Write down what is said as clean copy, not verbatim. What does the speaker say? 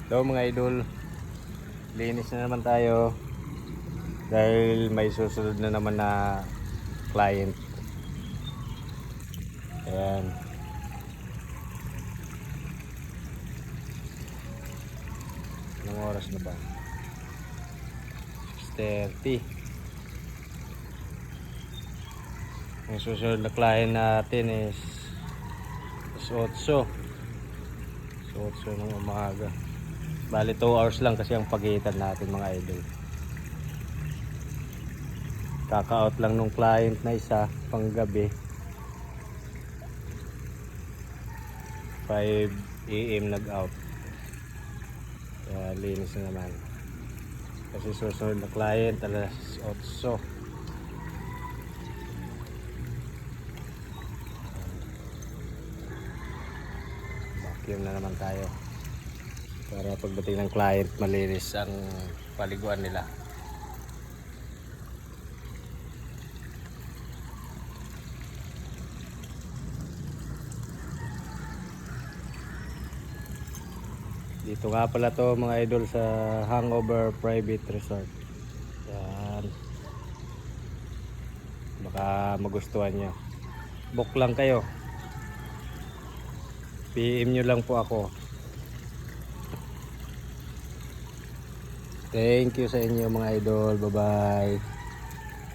Hello mga idol, linis na naman tayo dahil may susunod na naman na client. Ayan. Anong oras na ba? 6:30. Ang susunod na client natin is 8 ng umaga. Bali 2 hours lang kasi ang pagitan natin mga idol. Kaka-out lang nung client na isa pang gabi. 5 AM nag-out. Kaya linis na naman. Kasi susunod na client alas 8. Vacuum na naman tayo. Para pagdating ng client malinis ang paliguan nila. Dito nga pala to mga idol sa Hangover Private Resort. Yan. Baka magustuhan nyo. Book lang kayo. PM nyo lang po ako. Thank you sa inyo mga idol. Bye bye.